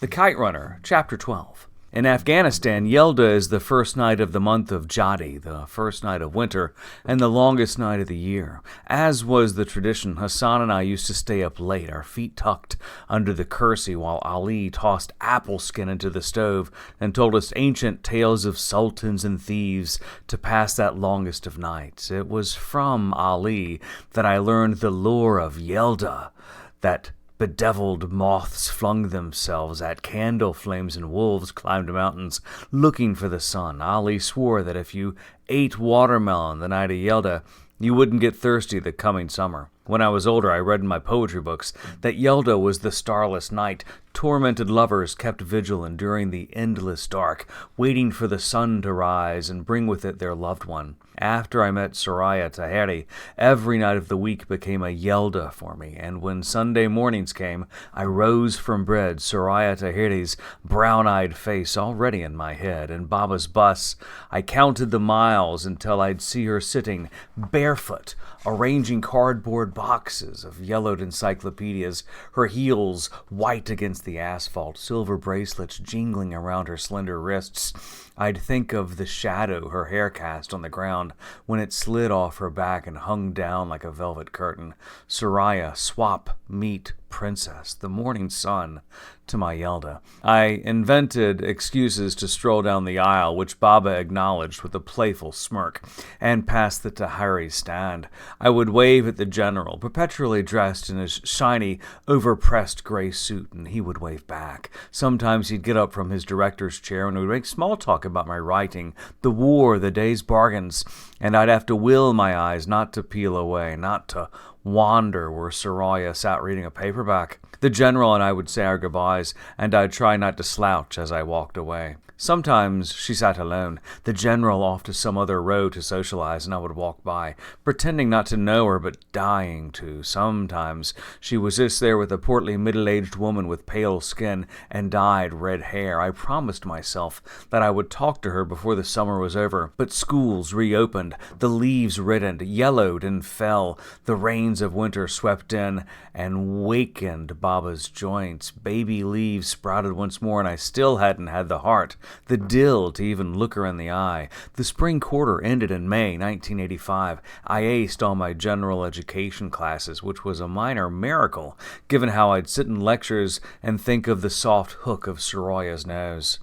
The Kite Runner, Chapter 12. In Afghanistan, Yelda is the first night of the month of Jadi, the first night of winter, and the longest night of the year. As was the tradition, Hassan and I used to stay up late, our feet tucked under the kursi, while Ali tossed apple skin into the stove and told us ancient tales of sultans and thieves to pass that longest of nights. It was from Ali that I learned the lore of Yelda, that bedeviled moths flung themselves at candle flames and wolves climbed mountains looking for the sun. Ali swore that if you ate watermelon the night of Yelda, you wouldn't get thirsty the coming summer. When I was older, I read in my poetry books that Yelda was the starless night. Tormented lovers kept vigil enduring the endless dark, waiting for the sun to rise and bring with it their loved one. After I met Soraya Taheri, every night of the week became a Yelda for me, and when Sunday mornings came, I rose from bed, Soraya Taheri's brown-eyed face already in my head, and Baba's bus. I counted the miles until I'd see her sitting, barefoot, arranging cardboard boxes of yellowed encyclopedias, her heels white against the asphalt, silver bracelets jingling around her slender wrists. I'd think of the shadow her hair cast on the ground when it slid off her back and hung down like a velvet curtain. Soraya, swap, meet, princess, the morning sun to my Yelda. I invented excuses to stroll down the aisle, which Baba acknowledged with a playful smirk, and past the Tahiri stand. I would wave at the general, perpetually dressed in his shiny, overpressed gray suit, and he would wave back. Sometimes he'd get up from his director's chair and we'd make small talk about my writing, the war, the day's bargains, and I'd have to will my eyes not to peel away, not to wander where Soraya sat reading a paperback. The general and I would say our goodbyes, and I'd try not to slouch as I walked away. Sometimes she sat alone, the general off to some other row to socialize, and I would walk by, pretending not to know her but dying to. Sometimes she was just there with a portly middle-aged woman with pale skin and dyed red hair. I promised myself that I would talk to her before the summer was over, but schools reopened, the leaves reddened, yellowed, and fell. The rains of winter swept in and wakened Baba's joints. Baby leaves sprouted once more, and I still hadn't had the heart, the dill to even look her in the eye. The spring quarter ended in May 1985. I aced all my general education classes, which was a minor miracle, given how I'd sit in lectures and think of the soft hook of Soraya's nose.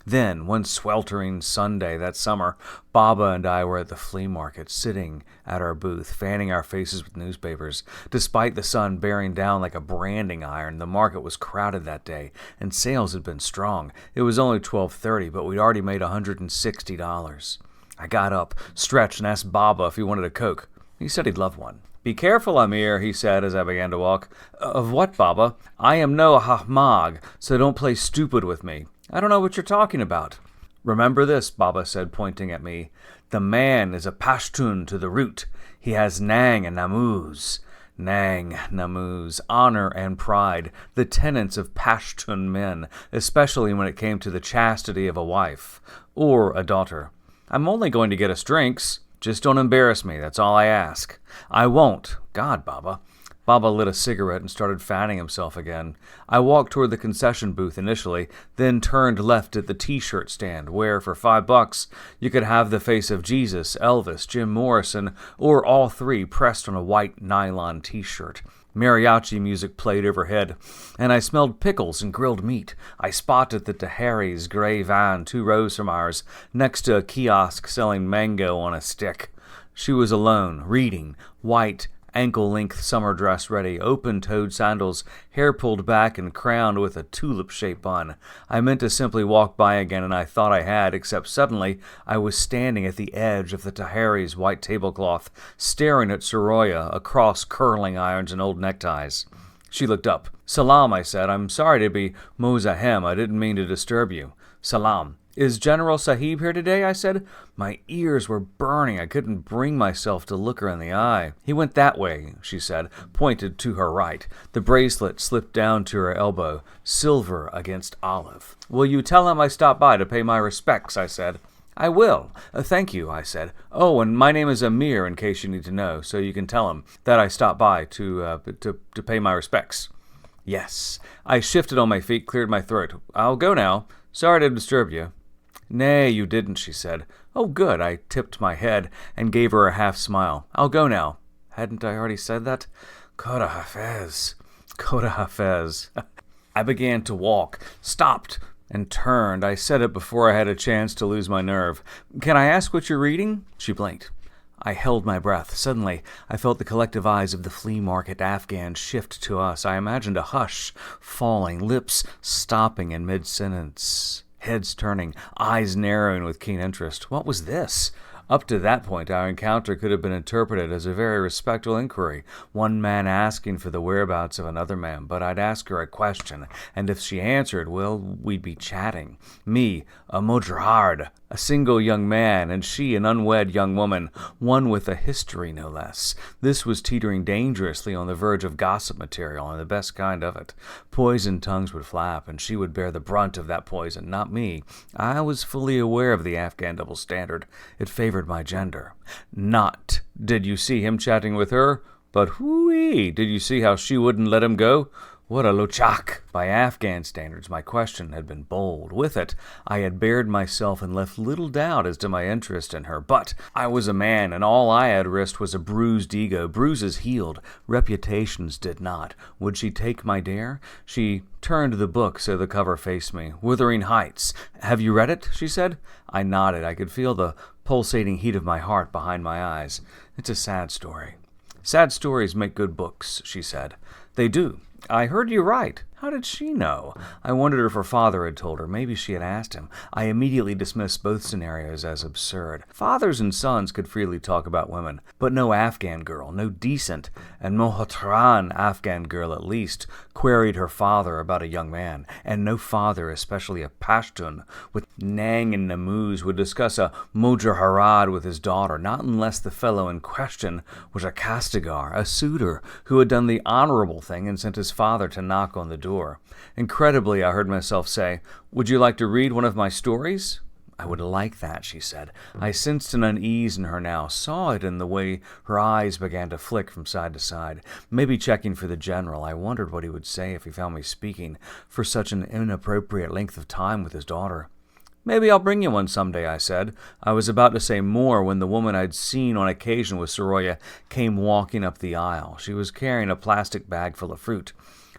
Then, one sweltering Sunday that summer, Baba and I were at the flea market, sitting at our booth, fanning our faces with newspapers. Despite the sun bearing down like a branding iron, the market was crowded that day, and sales had been strong. It was only 12:30, but we'd already made $160. I got up, stretched, and asked Baba if he wanted a Coke. He said he'd love one. "Be careful, Amir," he said as I began to walk. "Of what, Baba? I am no Hahmag, so don't play stupid with me." "I don't know what you're talking about." "Remember this," Baba said, pointing at me. "The man is a Pashtun to the root. He has Nang and Namuz." Nang, Namuz, honor and pride, the tenets of Pashtun men, especially when it came to the chastity of a wife or a daughter. "I'm only going to get us drinks. Just don't embarrass me, that's all I ask." "I won't. God, Baba." Baba lit a cigarette and started fanning himself again. I walked toward the concession booth initially, then turned left at the T-shirt stand, where, for $5, you could have the face of Jesus, Elvis, Jim Morrison, or all three pressed on a white nylon T-shirt. Mariachi music played overhead, and I smelled pickles and grilled meat. I spotted the Taheri's gray van 2 rows from ours, next to a kiosk selling mango on a stick. She was alone, reading, white, ankle-length summer dress ready, open-toed sandals, hair pulled back and crowned with a tulip-shaped bun. I meant to simply walk by again, and I thought I had, except suddenly I was standing at the edge of the Taheri's white tablecloth, staring at Soraya across curling irons and old neckties. She looked up. "Salam," I said. "I'm sorry to be Mozahem. I didn't mean to disturb you." "Salam." "Is General Sahib here today?" I said. My ears were burning. I couldn't bring myself to look her in the eye. "He went that way," she said, pointed to her right. The bracelet slipped down to her elbow, silver against olive. "Will you tell him I stopped by to pay my respects?" I said. "I will. Thank you," I said. "Oh, and my name is Amir, in case you need to know, so you can tell him that I stopped by to pay my respects." Yes. I shifted on my feet, cleared my throat. I'll go now. Sorry to disturb you. Nay, you didn't, she said. Oh, good. I tipped my head and gave her a half smile. I'll go now. Hadn't I already said that? Khoda Hafez. Khoda Hafez. I began to walk, stopped, and turned. I said it before I had a chance to lose my nerve. Can I ask what you're reading? She blinked. I held my breath. Suddenly, I felt the collective eyes of the flea market Afghans shift to us. I imagined a hush falling, lips stopping in mid-sentence, heads turning, eyes narrowing with keen interest. What was this? Up to that point, our encounter could have been interpreted as a very respectful inquiry, one man asking for the whereabouts of another man, but I'd ask her a question, and if she answered, well, we'd be chatting. Me, a mujahid, a single young man, and she, an unwed young woman, one with a history no less. This was teetering dangerously on the verge of gossip material, and the best kind of it. Poisoned tongues would flap, and she would bear the brunt of that poison, not me. I was fully aware of the Afghan double standard. It favored my gender. Not, did you see him chatting with her? But hooey, did you see how she wouldn't let him go? What a lochak! By Afghan standards, my question had been bold. With it, I had bared myself and left little doubt as to my interest in her. But I was a man, and all I had risked was a bruised ego. Bruises healed, reputations did not. Would she take my dare? She turned the book so the cover faced me. Wuthering Heights. Have you read it? She said. I nodded. I could feel the pulsating heat of my heart behind my eyes. It's a sad story. Sad stories make good books, she said. They do. I heard you right. How did she know? I wondered if her father had told her. Maybe she had asked him. I immediately dismissed both scenarios as absurd. Fathers and sons could freely talk about women, but no Afghan girl, no decent and mohatran Afghan girl at least, queried her father about a young man, and no father, especially a Pashtun with Nang and Namuz, would discuss a Mujahid with his daughter, not unless the fellow in question was a Kastigar, a suitor who had done the honorable thing and sent his father to knock on the door. Incredibly, I heard myself say, "Would you like to read one of my stories?" I would like that, she said. I sensed an unease in her now, saw it in the way her eyes began to flick from side to side. Maybe checking for the general, I wondered what he would say if he found me speaking for such an inappropriate length of time with his daughter. Maybe I'll bring you one someday, I said. I was about to say more when the woman I'd seen on occasion with Soroya came walking up the aisle. She was carrying a plastic bag full of fruit.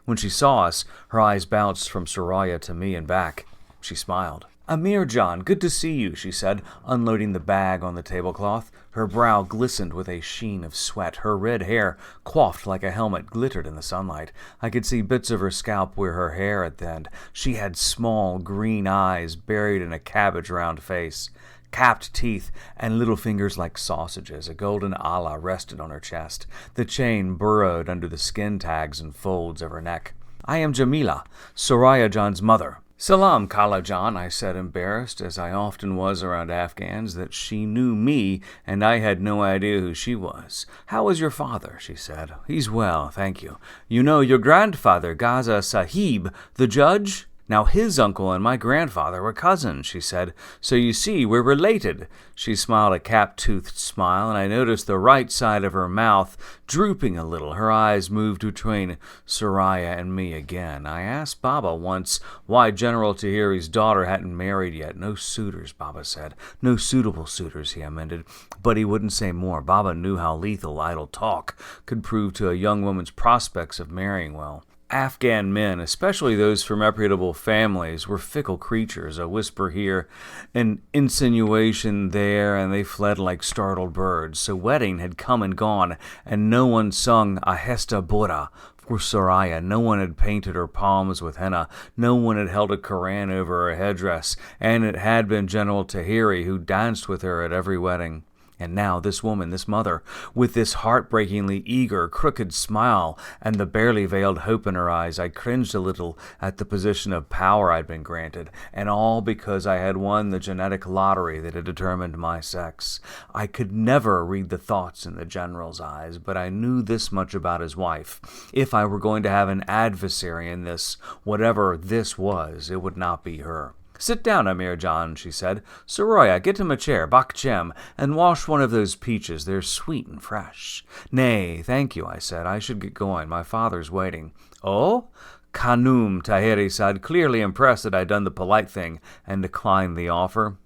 When she saw us, her eyes bounced from Soraya to me and back. She smiled. "Amir John, good to see you," she said, unloading the bag on the tablecloth. Her brow glistened with a sheen of sweat. Her red hair, coiffed like a helmet, glittered in the sunlight. I could see bits of her scalp where her hair had thinned. She had small, green eyes buried in a cabbage-round face, capped teeth, and little fingers like sausages. A golden ala rested on her chest. The chain burrowed under the skin tags and folds of her neck. "I am Jamila, Soraya John's mother." "Salam, Khala John," I said, embarrassed, as I often was around Afghans, that she knew me and I had no idea who she was. "How is your father?" she said. "He's well, thank you. You know your grandfather, Gaza Sahib, the judge? Now his uncle and my grandfather were cousins," she said. "So you see, we're related." She smiled a cap-toothed smile, and I noticed the right side of her mouth drooping a little. Her eyes moved between Soraya and me again. I asked Baba once why General Tahiri's daughter hadn't married yet. "No suitors," Baba said. "No suitable suitors," he amended. But he wouldn't say more. Baba knew how lethal idle talk could prove to a young woman's prospects of marrying well. Afghan men, especially those from reputable families, were fickle creatures. A whisper here, an insinuation there, and they fled like startled birds. So wedding had come and gone, and no one sung Ahesta Bora for Soraya. No one had painted her palms with henna. No one had held a Koran over her headdress, and it had been General Tahiri who danced with her at every wedding. And now this woman, this mother, with this heartbreakingly eager, crooked smile and the barely veiled hope in her eyes, I cringed a little at the position of power I'd been granted, and all because I had won the genetic lottery that had determined my sex. I could never read the thoughts in the general's eyes, but I knew this much about his wife. If I were going to have an adversary in this, whatever this was, it would not be her. "Sit down, Amir John," she said. "Soraya, get him a chair, Bakchem, and wash one of those peaches. They're sweet and fresh." "Nay, thank you," I said. "I should get going. My father's waiting." "Oh?" Khanum, Tahiri said, clearly impressed that I'd done the polite thing and declined the offer.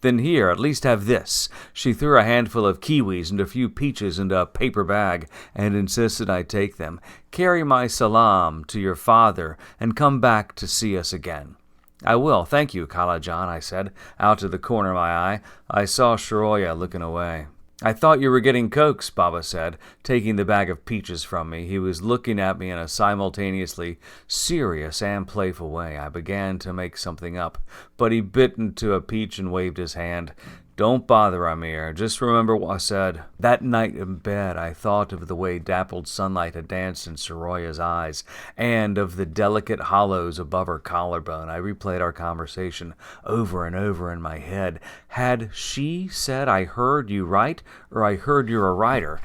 Then here, at least have this. She threw a handful of kiwis and a few peaches into a paper bag and insisted I take them. Carry my salam to your father and come back to see us again. I will, thank you, Kalajan, I said, out of the corner of my eye. I saw Shiroya looking away. I thought you were getting cokes, Baba said, taking the bag of peaches from me. He was looking at me in a simultaneously serious and playful way. I began to make something up, but he bit into a peach and waved his hand. Don't bother, Amir. Just remember what I said. That night in bed, I thought of the way dappled sunlight had danced in Soroya's eyes, and of the delicate hollows above her collarbone. I replayed our conversation over and over in my head. Had she said, I heard you right, or I heard you're a writer?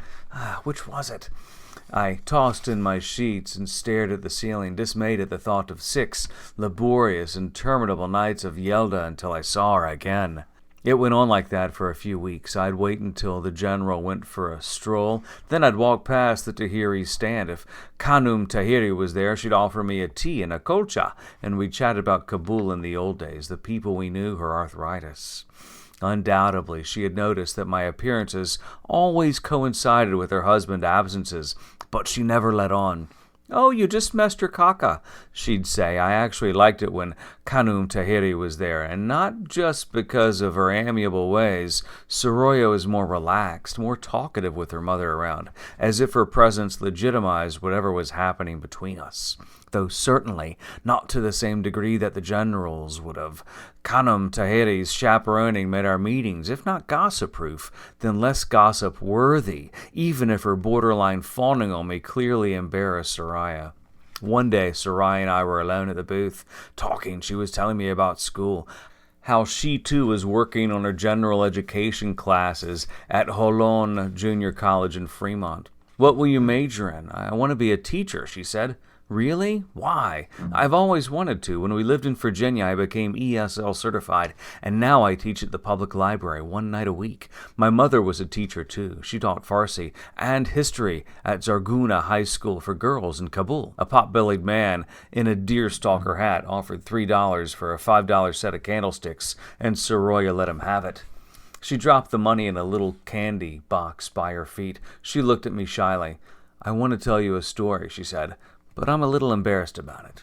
Which was it? I tossed in my sheets and stared at the ceiling, dismayed at the thought of 6 laborious, interminable nights of Yelda until I saw her again. It went on like that for a few weeks. I'd wait until the general went for a stroll. Then I'd walk past the Tahiri's stand. If Khanum Tahiri was there, she'd offer me a tea and a kolcha, and we'd chat about Kabul in the old days, the people we knew, her arthritis. Undoubtedly, she had noticed that my appearances always coincided with her husband's absences, but she never let on. Oh, you just messed your caca, she'd say. I actually liked it when Khanum Tahiri was there, and not just because of her amiable ways. Soroya was more relaxed, more talkative with her mother around, as if her presence legitimized whatever was happening between us, though certainly not to the same degree that the generals would have. Khanum Tahiri's chaperoning made our meetings, if not gossip-proof, then less gossip-worthy, even if her borderline fawning on me clearly embarrassed Soraya. One day, Soraya and I were alone at the booth, talking. She was telling me about school, how she too was working on her general education classes at Holon Junior College in Fremont. What will you major in? I want to be a teacher, she said. Really? Why? I've always wanted to. When we lived in Virginia, I became ESL certified, and now I teach at the public library 1 night a week. My mother was a teacher, too. She taught Farsi and history at Zarguna High School for girls in Kabul. A pot-bellied man in a deerstalker hat offered $3 for a $5 set of candlesticks, and Soroya let him have it. She dropped the money in a little candy box by her feet. She looked at me shyly. I want to tell you a story, she said, but I'm a little embarrassed about it.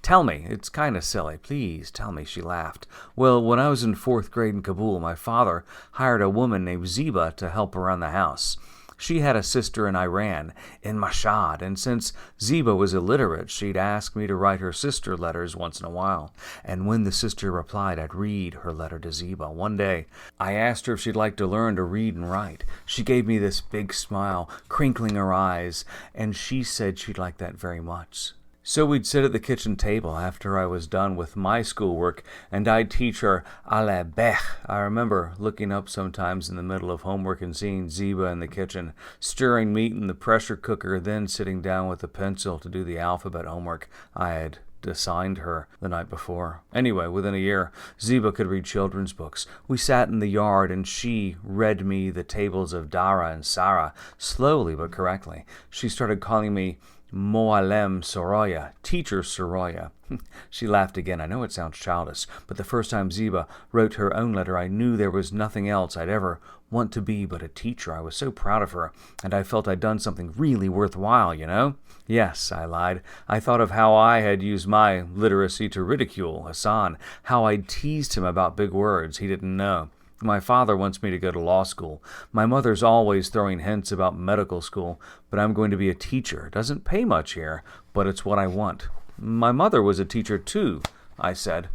Tell me. It's kind of silly. Please tell me, she laughed. Well, when I was in 4th grade in Kabul, my father hired a woman named Ziba to help around the house. She had a sister in Iran, in Mashhad, and since Ziba was illiterate, she'd ask me to write her sister letters once in a while. And when the sister replied, I'd read her letter to Ziba. One day, I asked her if she'd like to learn to read and write. She gave me this big smile, crinkling her eyes, and she said she'd like that very much. So we'd sit at the kitchen table after I was done with my schoolwork, and I'd teach her ala bech. I remember looking up sometimes in the middle of homework and seeing Ziba in the kitchen, stirring meat in the pressure cooker, then sitting down with a pencil to do the alphabet homework I had assigned her the night before. Anyway, within a year, Ziba could read children's books. We sat in the yard, and she read me the tables of Dara and Sarah, slowly but correctly. She started calling me Moalem Soroya, Teacher Soroya. She laughed again. I know it sounds childish, but the first time Ziba wrote her own letter, I knew there was nothing else I'd ever want to be but a teacher. I was so proud of her, and I felt I'd done something really worthwhile, you know? Yes, I lied. I thought of how I had used my literacy to ridicule Hassan, how I'd teased him about big words he didn't know. My father wants me to go to law school. My mother's always throwing hints about medical school, but I'm going to be a teacher. It doesn't pay much here, but it's what I want. My mother was a teacher too, I said.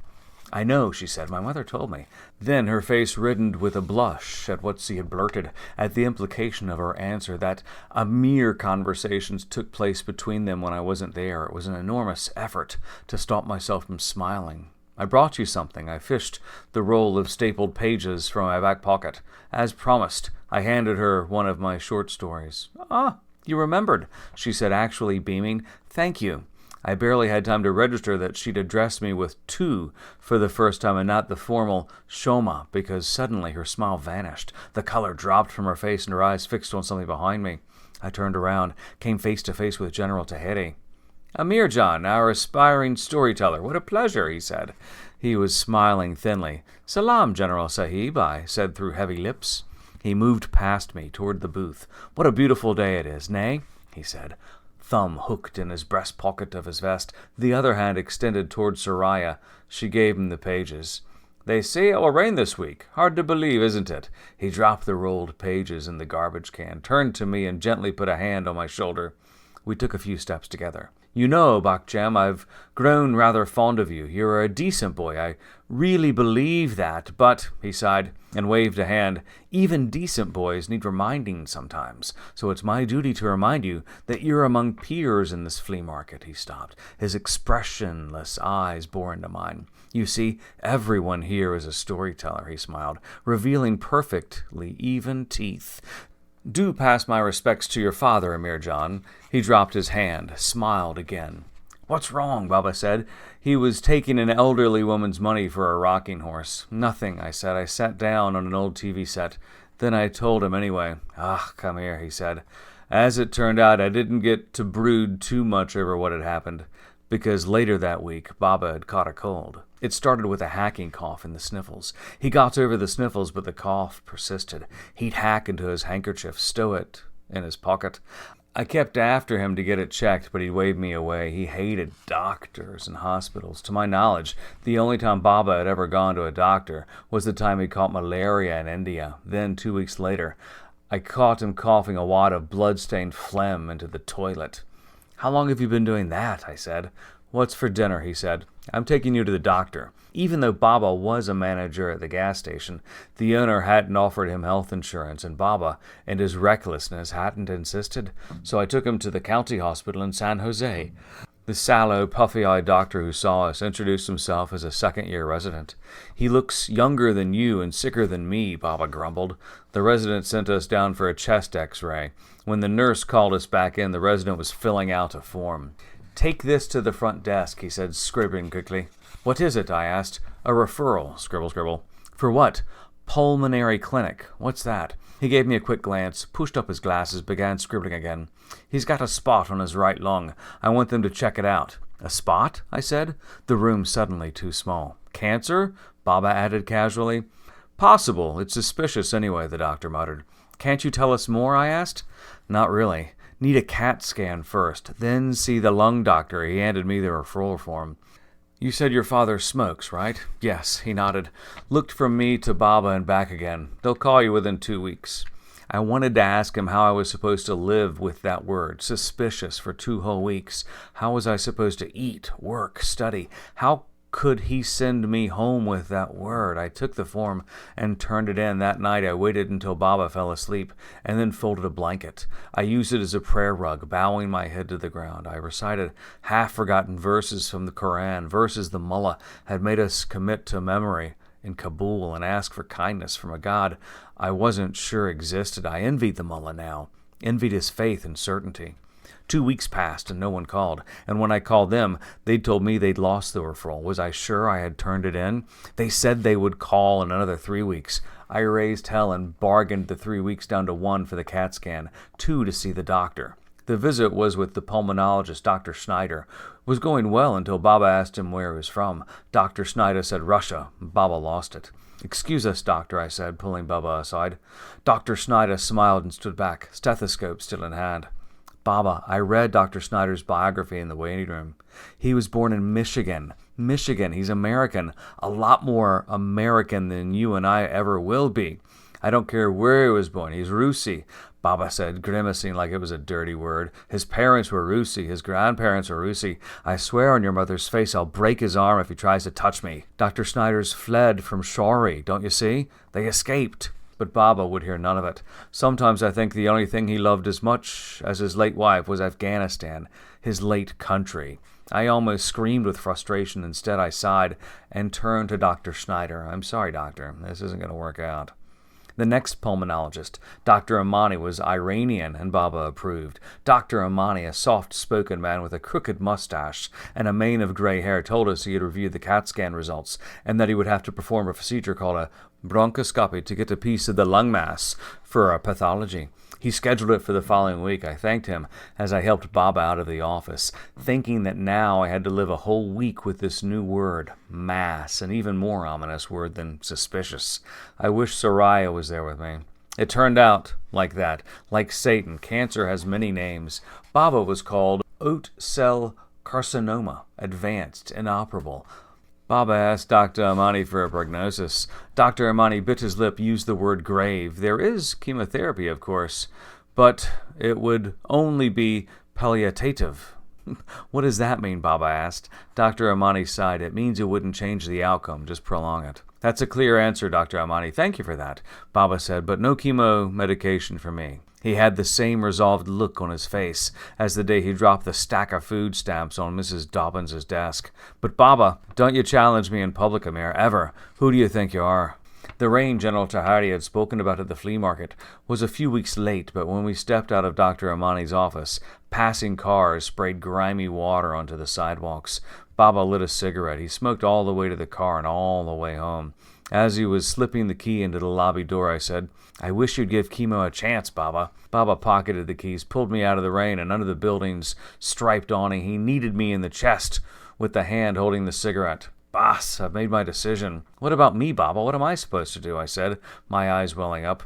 I know, she said. My mother told me. Then her face reddened with a blush at what she had blurted, at the implication of her answer that a mere conversations took place between them when I wasn't there. It was an enormous effort to stop myself from smiling. I brought you something. I fished the roll of stapled pages from my back pocket. As promised, I handed her one of my short stories. Ah, you remembered, she said, actually beaming. Thank you. I barely had time to register that she'd addressed me with tu for the first time and not the formal shoma, because suddenly her smile vanished. The color dropped from her face and her eyes fixed on something behind me. I turned around, came face to face with General Tahiri. Amirjan, our aspiring storyteller. What a pleasure, he said. He was smiling thinly. Salam, General Sahib, I said through heavy lips. He moved past me toward the booth. What a beautiful day it is, nay? He said, thumb hooked in his breast pocket of his vest, the other hand extended toward Soraya. She gave him the pages. They say it will rain this week. Hard to believe, isn't it? He dropped the rolled pages in the garbage can, turned to me, and gently put a hand on my shoulder. We took a few steps together. You know, Bakchem, I've grown rather fond of you. You're a decent boy. I really believe that. But, he sighed and waved a hand, even decent boys need reminding sometimes. So it's my duty to remind you that you're among peers in this flea market. He stopped. His expressionless eyes bore into mine. You see, everyone here is a storyteller, he smiled, revealing perfectly even teeth. Do pass my respects to your father, Amirjan. He dropped his hand, smiled again. What's wrong? Baba said. He was taking an elderly woman's money for a rocking horse. Nothing, I said. I sat down on an old TV set. Then I told him anyway. Ah, come here, he said. As it turned out, I didn't get to brood too much over what had happened, because later that week, Baba had caught a cold. It started with a hacking cough and the sniffles. He got over the sniffles, but the cough persisted. He'd hack into his handkerchief, stow it in his pocket. I kept after him to get it checked, but he waved me away. He hated doctors and hospitals. To my knowledge, the only time Baba had ever gone to a doctor was the time he caught malaria in India. Then, 2 weeks later, I caught him coughing a wad of blood-stained phlegm into the toilet. How long have you been doing that? I said. What's for dinner? He said. I'm taking you to the doctor. Even though Baba was a manager at the gas station, the owner hadn't offered him health insurance, and Baba, in his recklessness, hadn't insisted. So I took him to the county hospital in San Jose. The sallow, puffy-eyed doctor who saw us introduced himself as a second-year resident. He looks younger than you and sicker than me, Baba grumbled. The resident sent us down for a chest x-ray. When the nurse called us back in, the resident was filling out a form. Take this to the front desk, he said, scribbling quickly. What is it? I asked. A referral, scribble, scribble. For what? Pulmonary clinic. What's that? He gave me a quick glance, pushed up his glasses, began scribbling again. He's got a spot on his right lung. I want them to check it out. A spot? I said. The room suddenly too small. Cancer? Baba added casually. Possible. It's suspicious anyway, the doctor muttered. Can't you tell us more? I asked. Not really. Need a CAT scan first, then see the lung doctor. He handed me the referral form. You said your father smokes, right? Yes, he nodded. Looked from me to Baba and back again. They'll call you within 2 weeks. I wanted to ask him how I was supposed to live with that word, suspicious, for 2 whole weeks. How was I supposed to eat, work, study? How could he send me home with that word? I took the form and turned it in. That night I waited until Baba fell asleep and then folded a blanket. I used it as a prayer rug, bowing my head to the ground. I recited half-forgotten verses from the Quran, verses the mullah had made us commit to memory in Kabul and ask for kindness from a God I wasn't sure existed. I envied the mullah now, envied his faith and certainty. 2 weeks passed and no one called, and when I called them, they'd told me they'd lost the referral. Was I sure I had turned it in? They said they would call in another 3 weeks. I raised hell and bargained the 3 weeks down to 1 for the CAT scan, 2 to see the doctor. The visit was with the pulmonologist, Dr. Schneider. It was going well until Baba asked him where he was from. Dr. Schneider said Russia. Baba lost it. Excuse us, doctor, I said, pulling Baba aside. Dr. Schneider smiled and stood back, stethoscope still in hand. Baba, I read Dr. Snyder's biography in the waiting room. He was born in Michigan. Michigan, he's American. A lot more American than you and I ever will be. I don't care where he was born. He's Russi, Baba said, grimacing like it was a dirty word. His parents were Russi. His grandparents were Russi. I swear on your mother's face I'll break his arm if he tries to touch me. Dr. Snyder's fled from Shari, don't you see? They escaped. But Baba would hear none of it. Sometimes I think the only thing he loved as much as his late wife was Afghanistan, his late country. I almost screamed with frustration. Instead, I sighed and turned to Dr. Schneider. I'm sorry, doctor. This isn't going to work out. The next pulmonologist, Dr. Amani, was Iranian, and Baba approved. Dr. Amani, a soft-spoken man with a crooked mustache and a mane of gray hair, told us he had reviewed the CAT scan results and that he would have to perform a procedure called a bronchoscopy to get a piece of the lung mass for a pathology. He scheduled it for the following week. I thanked him as I helped Baba out of the office, thinking that now I had to live a whole week with this new word, mass, an even more ominous word than suspicious. I wish Soraya was there with me. It turned out like that. Like Satan, cancer has many names. Baba was called oat cell carcinoma, advanced, inoperable. Baba asked Dr. Amani for a prognosis. Dr. Amani bit his lip, used the word grave. There is chemotherapy, of course, but it would only be palliative. What does that mean, Baba asked. Dr. Amani sighed. It means it wouldn't change the outcome, just prolong it. That's a clear answer, Dr. Amani. Thank you for that, Baba said, but no chemo medication for me. He had the same resolved look on his face as the day he dropped the stack of food stamps on Mrs. Dobbins's desk. But Baba, don't you challenge me in public, Amir, ever. Who do you think you are? The rain General Tahari had spoken about at the flea market was a few weeks late, but when we stepped out of Dr. Amani's office, passing cars sprayed grimy water onto the sidewalks. Baba lit a cigarette. He smoked all the way to the car and all the way home. As he was slipping the key into the lobby door, I said, I wish you'd give chemo a chance, Baba. Baba pocketed the keys, pulled me out of the rain and under the building's striped awning. He kneaded me in the chest with the hand holding the cigarette. Boss, I've made my decision. What about me, Baba? What am I supposed to do? I said, my eyes welling up.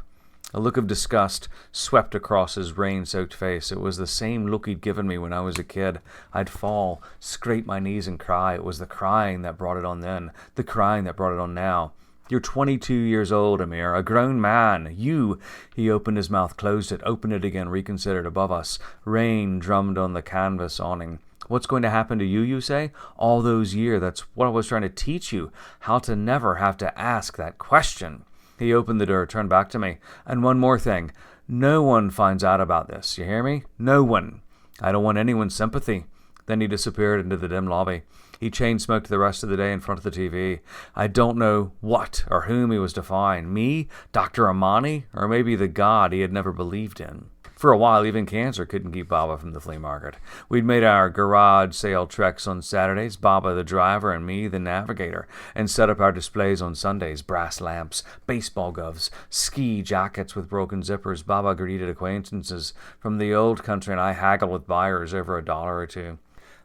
A look of disgust swept across his rain-soaked face. It was the same look he'd given me when I was a kid. I'd fall, scrape my knees and cry. It was the crying that brought it on then, the crying that brought it on now. You're 22 years old, Amir, a grown man. You, he opened his mouth, closed it, opened it again, reconsidered above us. Rain drummed on the canvas awning. What's going to happen to you say? All those years, that's what I was trying to teach you, how to never have to ask that question. He opened the door, turned back to me. And one more thing. No one finds out about this. You hear me? No one. I don't want anyone's sympathy. Then he disappeared into the dim lobby. He chain-smoked the rest of the day in front of the TV. I don't know what or whom he was to find. Me? Dr. Amani? Or maybe the God he had never believed in. For a while, even cancer couldn't keep Baba from the flea market. We'd made our garage sale treks on Saturdays, Baba the driver and me the navigator, and set up our displays on Sundays, brass lamps, baseball gloves, ski jackets with broken zippers. Baba greeted acquaintances from the old country, and I haggled with buyers over $1 or $2.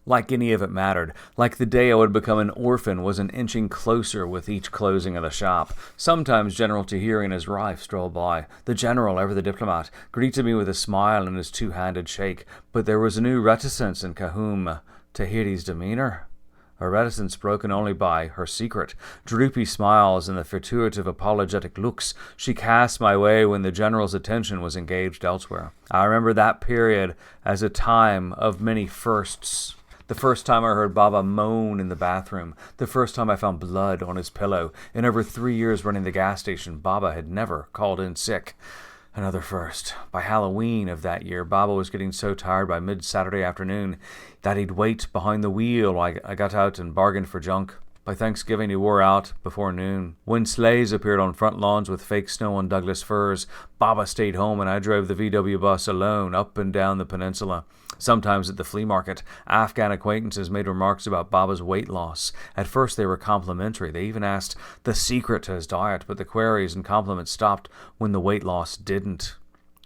Like any of it mattered, like the day I would become an orphan was an inching closer with each closing of the shop. Sometimes General Tahiri and his wife strolled by. The general, ever the diplomat, greeted me with a smile and his two-handed shake, but there was a new reticence in Kahum Tahiri's demeanor. A reticence broken only by her secret, droopy smiles and the furtive apologetic looks she cast my way when the general's attention was engaged elsewhere. I remember that period as a time of many firsts. The first time I heard Baba moan in the bathroom. The first time I found blood on his pillow. In over 3 years running the gas station, Baba had never called in sick. Another first. By Halloween of that year, Baba was getting so tired by mid-Saturday afternoon that he'd wait behind the wheel while I got out and bargained for junk. By Thanksgiving, he wore out before noon. When sleighs appeared on front lawns with fake snow on Douglas firs, Baba stayed home and I drove the VW bus alone up and down the peninsula. Sometimes at the flea market, Afghan acquaintances made remarks about Baba's weight loss. At first they were complimentary. They even asked the secret to his diet, but the queries and compliments stopped when the weight loss didn't.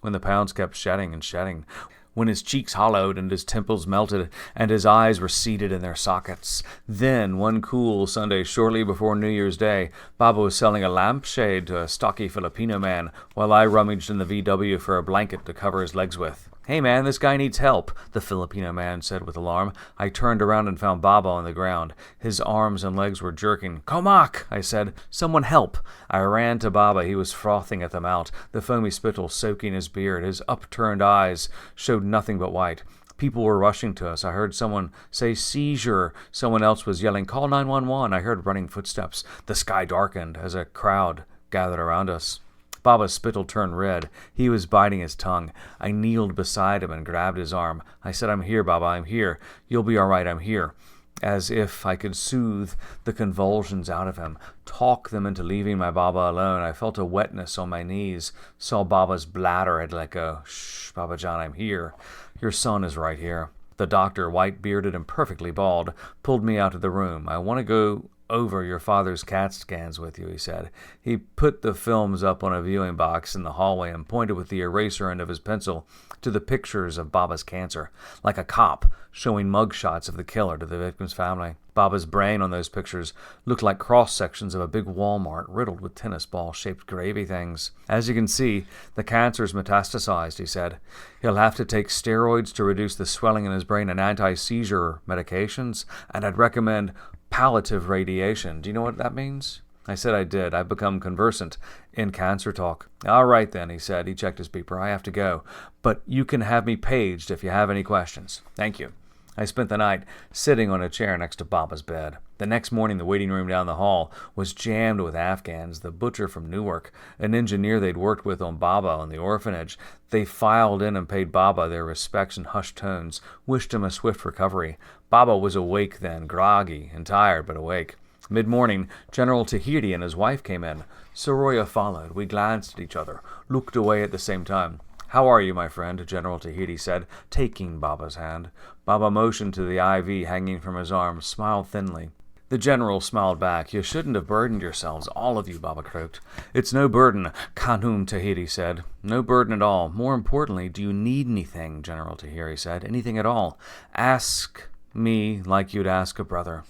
When the pounds kept shedding and shedding. When his cheeks hollowed and his temples melted and his eyes receded in their sockets. Then, one cool Sunday shortly before New Year's Day, Baba was selling a lampshade to a stocky Filipino man while I rummaged in the VW for a blanket to cover his legs with. Hey man, this guy needs help, the Filipino man said with alarm. I turned around and found Baba on the ground. His arms and legs were jerking. Komak, I said. Someone help. I ran to Baba. He was frothing at the mouth, the foamy spittle soaking his beard. His upturned eyes showed nothing but white. People were rushing to us. I heard someone say seizure. Someone else was yelling, call 911. I heard running footsteps. The sky darkened as a crowd gathered around us. Baba's spittle turned red. He was biting his tongue. I kneeled beside him and grabbed his arm. I said, I'm here, Baba, I'm here. You'll be all right, I'm here. As if I could soothe the convulsions out of him, talk them into leaving my Baba alone. I felt a wetness on my knees, saw Baba's bladder. I'd let go. Shh, Baba John, I'm here. Your son is right here. The doctor, white-bearded and perfectly bald, pulled me out of the room. I want to go over your father's CAT scans with you, he said. He put the films up on a viewing box in the hallway and pointed with the eraser end of his pencil to the pictures of Baba's cancer, like a cop showing mugshots of the killer to the victim's family. Baba's brain on those pictures looked like cross-sections of a big Walmart riddled with tennis ball-shaped gravy things. As you can see, the cancer's metastasized, he said. He'll have to take steroids to reduce the swelling in his brain and anti-seizure medications, and I'd recommend palliative radiation. Do you know what that means? I said I did. I've become conversant in cancer talk. All right, then, he said. He checked his beeper. I have to go. But you can have me paged if you have any questions. Thank you. I spent the night sitting on a chair next to Baba's bed. The next morning, the waiting room down the hall was jammed with Afghans, the butcher from Newark, an engineer they'd worked with on Baba on the orphanage. They filed in and paid Baba their respects in hushed tones, wished him a swift recovery. Baba was awake then, groggy and tired, but awake. Mid-morning, General Tahiri and his wife came in. Soroya followed. We glanced at each other, looked away at the same time. "How are you, my friend?" General Tahiri said, taking Baba's hand. Baba motioned to the IV hanging from his arm, smiled thinly. The general smiled back. "You shouldn't have burdened yourselves, all of you," Baba croaked. "It's no burden," Khanum Tahiri said. "No burden at all. More importantly, do you need anything?" General Tahiri said. "Anything at all. Ask me like you'd ask a brother."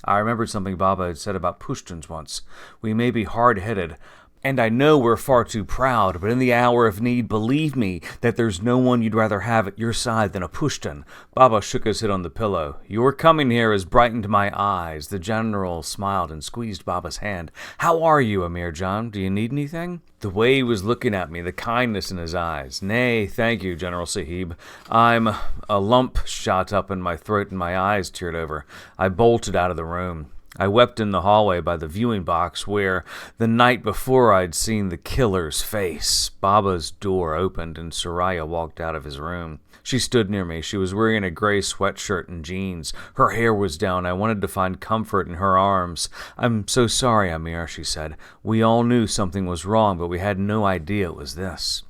I remembered something Baba had said about Pushtuns once. We may be hard-headed, and I know we're far too proud, but in the hour of need, believe me that there's no one you'd rather have at your side than a Pushtun. Baba shook his head on the pillow. "Your coming here has brightened my eyes." The general smiled and squeezed Baba's hand. "How are you, Amir Jan? Do you need anything?" The way he was looking at me, the kindness in his eyes. "Nay, thank you, General Sahib. I'm..." A lump shot up in my throat and my eyes teared over. I bolted out of the room. I wept in the hallway by the viewing box where, the night before, I'd seen the killer's face. Baba's door opened and Soraya walked out of his room. She stood near me. She was wearing a gray sweatshirt and jeans. Her hair was down. I wanted to find comfort in her arms. "I'm so sorry, Amir," she said. "We all knew something was wrong, but we had no idea it was this."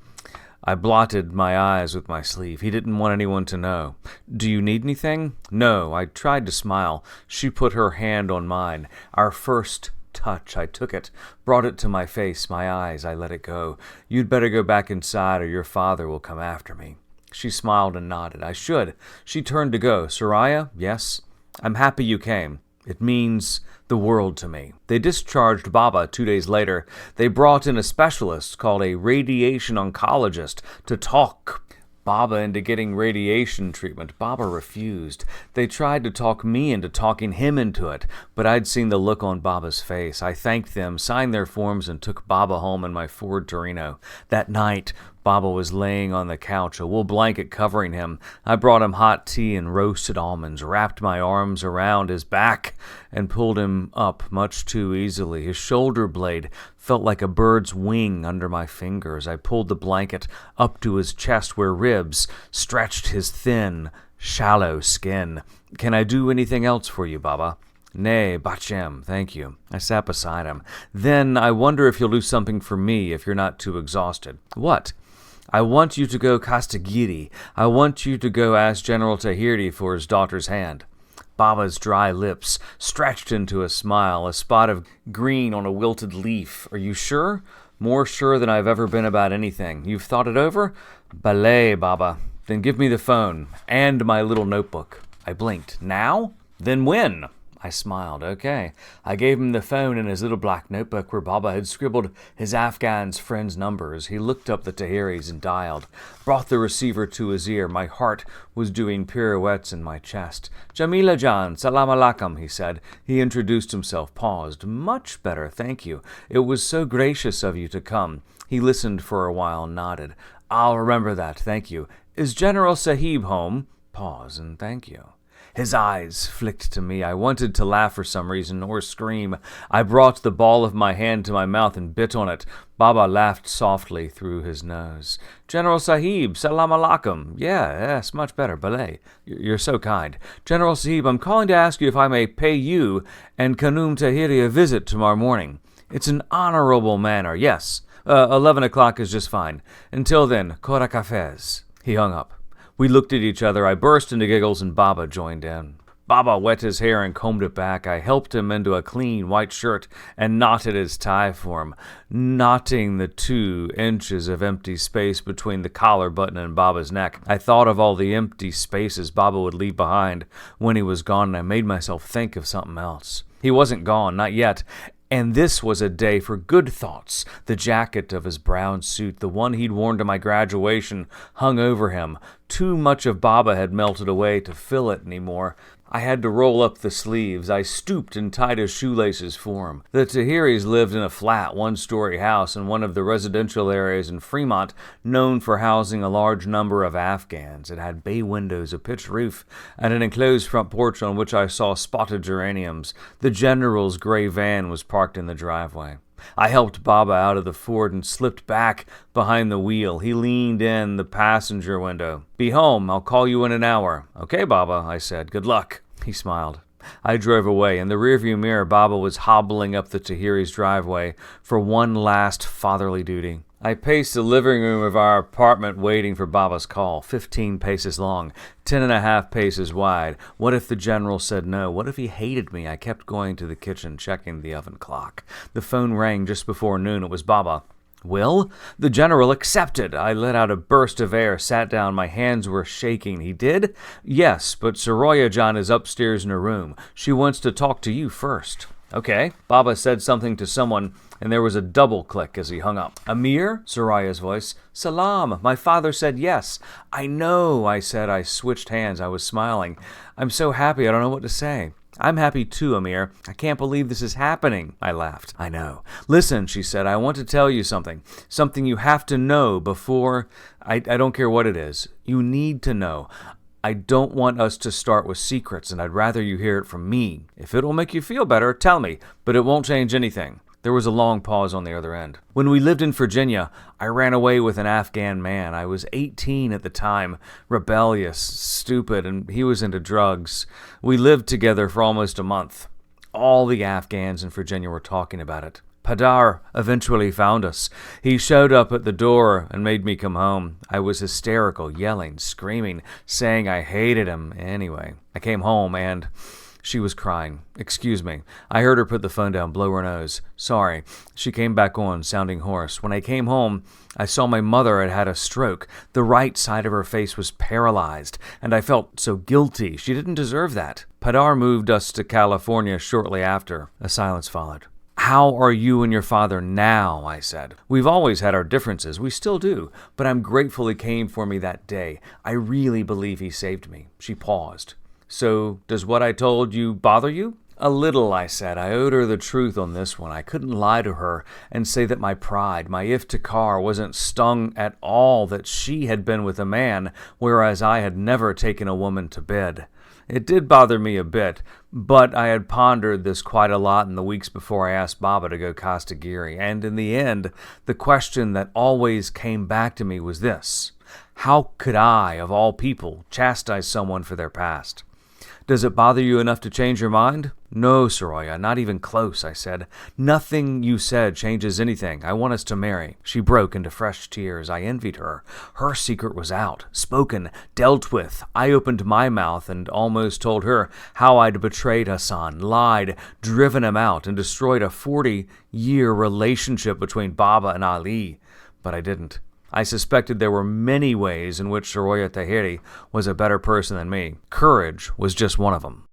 I blotted my eyes with my sleeve. He didn't want anyone to know. "Do you need anything?" "No." I tried to smile. She put her hand on mine. Our first touch. I took it, brought it to my face, my eyes. I let it go. "You'd better go back inside or your father will come after me." She smiled and nodded. "I should." She turned to go. "Soraya?" "Yes." "I'm happy you came. It means the world to me." They discharged Baba 2 days later. They brought in a specialist called a radiation oncologist to talk Baba into getting radiation treatment. Baba refused. They tried to talk me into talking him into it, but I'd seen the look on Baba's face. I thanked them, signed their forms, and took Baba home in my Ford Torino. That night, Baba was laying on the couch, a wool blanket covering him. I brought him hot tea and roasted almonds, wrapped my arms around his back, and pulled him up much too easily. His shoulder blade felt like a bird's wing under my fingers. I pulled the blanket up to his chest where ribs stretched his thin, shallow skin. "Can I do anything else for you, Baba?" "Nay, Bachem, thank you." I sat beside him. "Then I wonder if you'll do something for me if you're not too exhausted." "What?" "I want you to go Kastagiri. I want you to go ask General Tahiri for his daughter's hand." Baba's dry lips stretched into a smile, a spot of green on a wilted leaf. "Are you sure?" "More sure than I've ever been about anything." "You've thought it over?" "Ballet, Baba." "Then give me the phone and my little notebook." I blinked. "Now?" "Then when?" I smiled. "Okay." I gave him the phone and his little black notebook where Baba had scribbled his Afghan's friends' numbers. He looked up the Tahiris and dialed, brought the receiver to his ear. My heart was doing pirouettes in my chest. "Jamila Jan, salam alaikum," he said. He introduced himself, paused. "Much better, thank you. It was so gracious of you to come." He listened for a while, nodded. "I'll remember that, thank you. Is General Sahib home?" Pause and "thank you." His eyes flicked to me. I wanted to laugh for some reason, or scream. I brought the ball of my hand to my mouth and bit on it. Baba laughed softly through his nose. "General Sahib, salam alaikum." Yes, much better, Balay. You're so kind. "General Sahib, I'm calling to ask you if I may pay you and Khanum Tahiri a visit tomorrow morning. It's an honorable manner, yes. 11 o'clock is just fine. Until then, Kora Cafes." He hung up. We looked at each other. I burst into giggles and Baba joined in. Baba wet his hair and combed it back. I helped him into a clean white shirt and knotted his tie for him, knotting the 2 inches of empty space between the collar button and Baba's neck. I thought of all the empty spaces Baba would leave behind when he was gone, and I made myself think of something else. He wasn't gone, not yet. And this was a day for good thoughts. The jacket of his brown suit, the one he'd worn to my graduation, hung over him. Too much of Baba had melted away to fill it anymore. I had to roll up the sleeves. I stooped and tied his shoelaces for him. The Tahiris lived in a flat, 1-story house in one of the residential areas in Fremont, known for housing a large number of Afghans. It had bay windows, a pitched roof, and an enclosed front porch on which I saw spotted geraniums. The general's gray van was parked in the driveway. I helped Baba out of the Ford and slipped back behind the wheel. He leaned in the passenger window. "Be home. I'll call you in an hour." "Okay, Baba," I said. "Good luck." He smiled. I drove away. In the rearview mirror, Baba was hobbling up the Tahiri's driveway for one last fatherly duty. I paced the living room of our apartment waiting for Baba's call, 15 paces long, 10.5 paces wide. What if the general said no? What if he hated me? I kept going to the kitchen, checking the oven clock. The phone rang just before noon. It was Baba. "Will?" "The general accepted." I let out a burst of air, sat down. My hands were shaking. "He did?" "Yes, but Soraya Jan is upstairs in her room. She wants to talk to you first." "Okay." Baba said something to someone, and there was a double click as he hung up. "Amir?" Soraya's voice. "Salam. My father said yes." "I know," I said. I switched hands. I was smiling. "I'm so happy. I don't know what to say." "I'm happy too, Amir. I can't believe this is happening." I laughed. "I know." "Listen," she said, "I want to tell you something. Something you have to know before... I don't care what it is. You need to know. I don't want us to start with secrets, and I'd rather you hear it from me. If it'll make you feel better, tell me, but it won't change anything." There was a long pause on the other end. "When we lived in Virginia, I ran away with an Afghan man. I was 18 at the time, rebellious, stupid, and he was into drugs. We lived together for almost a month. All the Afghans in Virginia were talking about it. Padar eventually found us. He showed up at the door and made me come home. I was hysterical, yelling, screaming, saying I hated him. Anyway, I came home and... She was crying. "Excuse me." I heard her put the phone down, blow her nose. "Sorry." She came back on, sounding hoarse. "When I came home, I saw my mother had had a stroke. The right side of her face was paralyzed, and I felt so guilty. She didn't deserve that. Padar moved us to California shortly after." A silence followed. "How are you and your father now?" I said. "We've always had our differences. We still do. But I'm grateful he came for me that day. I really believe he saved me." She paused. "So, does what I told you bother you?" "A little," I said. I owed her the truth on this one. I couldn't lie to her and say that my pride, my iftikhar, wasn't stung at all that she had been with a man, whereas I had never taken a woman to bed. It did bother me a bit, but I had pondered this quite a lot in the weeks before I asked Baba to go Kastagiri, and in the end, the question that always came back to me was this: how could I, of all people, chastise someone for their past? "Does it bother you enough to change your mind?" "No, Soraya, not even close," I said. "Nothing you said changes anything. I want us to marry." She broke into fresh tears. I envied her. Her secret was out, spoken, dealt with. I opened my mouth and almost told her how I'd betrayed Hassan, lied, driven him out, and destroyed a 40-year relationship between Baba and Ali. But I didn't. I suspected there were many ways in which Soraya Tahiri was a better person than me. Courage was just one of them.